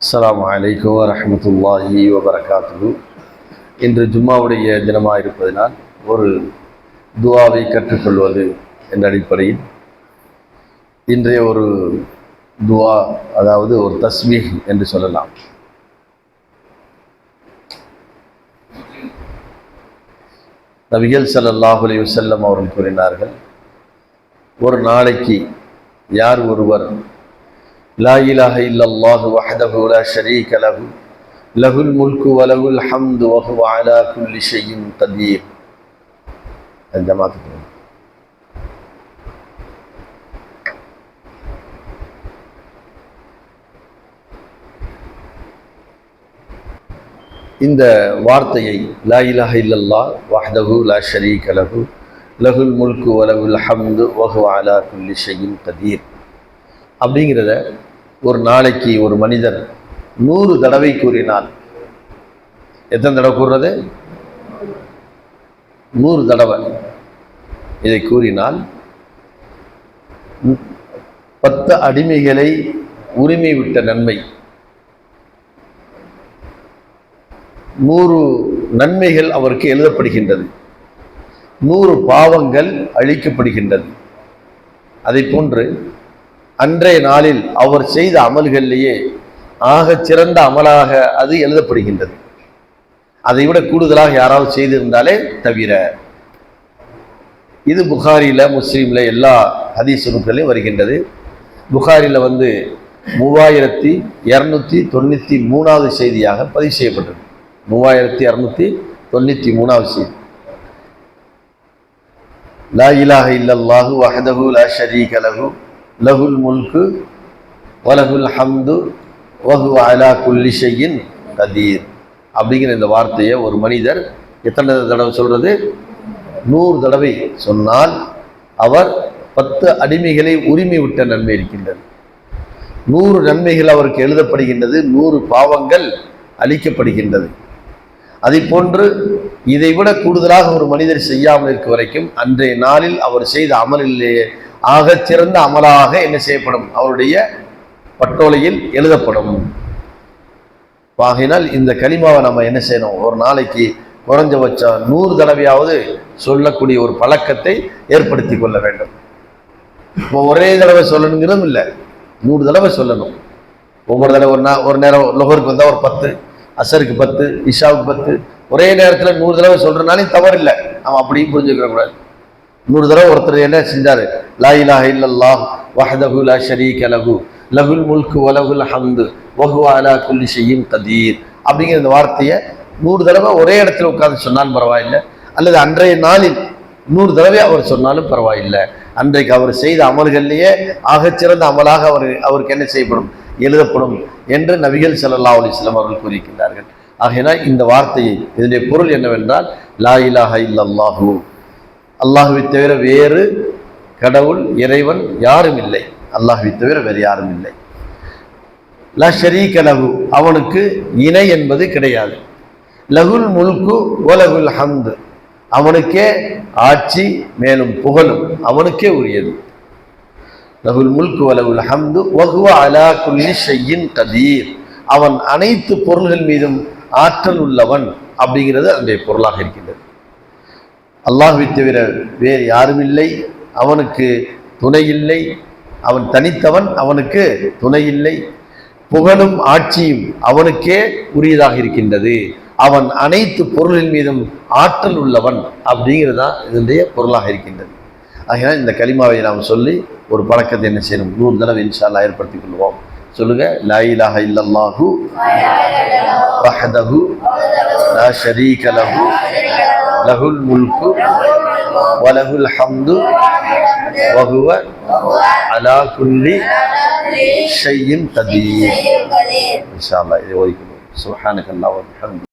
அஸ்ஸலாமு அலைக்கும் வரஹ்மத்துல்லாஹி வபரகாத்துஹு. இன்று ஜும்மாவுடைய தினமாக இருப்பதனால் ஒரு துஆவை கற்றுக்கொள்வது என்ற அடிப்படையில் இன்றைய ஒரு துஆ, அதாவது ஒரு தஸ்பீஹ் என்று சொல்லலாம். நபிகள் ஸல்லல்லாஹு அலைஹி வஸல்லம் அவர்கள் கூறினார்கள், ஒரு நாளைக்கு யார் ஒருவர் லா இலாஹ இல்லல்லாஹு வஹ்தஹு லா ஷரீக லஹு லஹுல் முல்கு வ லஹுல் ஹம்து வ ஹுவ அலா குல்லி ஷைஇன் கதீர். ஜமாத்துக்கு இந்த வார்த்தையை லா இலாஹ இல்லல்லாஹ் வஹ்தஹு லா ஷரீக லஹு லஹுல் முல்கு வ லஹுல் ஹம்து வ ஹுவ அலா குல்லி ஷைஇன் கதீர் அப்படிங்கிறத ஒரு நாளைக்கு ஒரு மனிதர் 100 தடவை கூறினால், எத்தனை தடவை கூறுறது? 100 தடவை இதை கூறினால் 10 அடிமைகளை உரிமை விட்ட நன்மை, 100 நன்மைகள் அவருக்கு எழுதப்படுகின்றது, 100 பாவங்கள் அழிக்கப்படுகின்றது. அதை போன்று அன்றைய நாளில் அவர் செய்த அமல்களிலேயே ஆகச் சிறந்த அமலாக அது எழுதப்படுகின்றது. அதை விட கூடுதலாக யாராவது செய்திருந்தாலே தவிர. இது புகாரில, முஸ்லீம்ல எல்லா ஹதீஸ் நூல்களிலும் வருகின்றது. புகாரில 3293வது செய்தியாக பதிவு செய்யப்பட்டது. 3293வது செய்தி. லா இலாஹ இல்லல்லாஹு வஹ்தஹு லா ஷரீக லஹு லஹுல் முல்கு வ லஹுல் ஹம்து வ ஹுவ அலா குல்லி ஷைஇன் கதீர் அப்படிங்கிற இந்த வார்த்தையை ஒரு மனிதர் எத்தனை தடவை சொல்றது? 100 தடவை சொன்னால் அவர் 10 அடிமைகளை உரிமை விட்ட நன்மை இருக்கின்றது. 100 நன்மைகள் அவருக்கு எழுதப்படுகின்றது, 100 பாவங்கள் அழிக்கப்படுகின்றது. அதை போன்று இதை விட கூடுதலாக ஒரு மனிதர் செய்யாமல் இருக்க வரைக்கும் அன்றைய நாளில் அவர் செய்த அமலிலேயே ஆகச் சிறந்த அமலாக என்ன செய்யப்படும்? அவருடைய பட்டோலையில் எழுதப்படும். ஆகையினால் இந்த கலிமாவை நம்ம என்ன செய்யணும்? ஒரு நாளைக்கு குறைஞ்சபட்சம் 100 தடவையாவது சொல்லக்கூடிய ஒரு பழக்கத்தை ஏற்படுத்தி கொள்ள வேண்டும். இப்போ ஒரே தடவை சொல்லணுங்கிறதும் இல்லை, 100 தடவை சொல்லணும். ஒவ்வொரு தடவை ஒரு நேரம் லொஹருக்கு வந்தால் ஒரு 10, அசருக்கு 10, இஷாவுக்கு 10, ஒரே நேரத்தில் 100 தடவை சொல்றதுனாலே தவறு இல்லை. அவன் அப்படியும் புரிஞ்சுக்க கூடாது. 100 தடவை ஒருத்தர் என்ன செஞ்சாரு? லா இலாஹ இல்லல்லாஹ் வஹ்தஹு லா ஷரீக லஹு லஹுல் முல்கு வ லஹுல் ஹம்து வ ஹுவ அலா குல்லி ஷைஇன் கதீர் அப்படிங்கிற இந்த வார்த்தையை 100 தடவை ஒரே இடத்துல உட்கார்ந்து சொன்னாலும் பரவாயில்லை, அல்லது அன்றைய நாளில் 100 தடவை அவர் சொன்னாலும் பரவாயில்லை. அன்றைக்கு அவர் செய்த அமல்களிலேயே ஆகச்சிறந்த அமலாக அவருக்கு என்ன செய்யப்படும்? எழுதப்படும் என்று நபிகள் ஸல்லல்லாஹு அலைஹி வஸல்லம் அவர்கள் கூறியிருக்கின்றார்கள். ஆகையினால் இந்த வார்த்தையை, இதனுடைய பொருள் என்னவென்றால், லா இலாஹ இல்லல்லாஹு, அல்லாஹுவை தவிர வேறு கடவுள் இறைவன் யாரும் இல்லை, அல்லாஹுவை தவிர வேறு யாரும் இல்லை. லா ஷரீக லஹு, அவனுக்கு இணை என்பது கிடையாது. லஹுல் முல்கு வ லஹுல் ஹம்து, அவனுக்கே ஆட்சி மேலும் புகழும் அவனுக்கே உரியது. லஹுல் முல்கு வ லஹுல் ஹம்து வ ஹுவ அலா குல்லி ஷைஇன் கதீர், அவன் அனைத்து பொருள்கள் மீதும் ஆற்றல் உள்ளவன் அப்படிங்கிறது அதனுடைய பொருளாக இருக்கின்றது. அல்லாஹ்வை தவிர வேறு யாரும் இல்லை, அவனுக்கு துணை இல்லை, அவன் தனித்தவன், அவனுக்கு துணை இல்லை. புகழும் ஆட்சியும் அவனுக்கே உரியதாக இருக்கின்றது. அவன் அனைத்து பொருளின் மீதும் ஆற்றல் உள்ளவன் அப்படிங்கிறது தான் இதனுடைய பொருளாக இருக்கின்றது. ஆகையால் இந்த கலிமாவை நாம் சொல்லி ஒரு பழக்கத்தை என்ன செய்யணும்? 100 தடவை இன்ஷா அல்லாஹ் ஏற்படுத்திக் கொள்வோம். சொல்லுங்க, லா இலாஹ இல்லல்லாஹு வஹ்தஹு லா ஷரீக லஹு லஹுல் முல்கு வ லஹுல் ஹம்து வ ஹுவ அலா குல்லி ஷைஇன் கதீர். இன்ஷா அல்லாஹ் இதை ஓதிக்கணும். சுப்ஹானக அல்லாஹ் வ பிஹம்திக.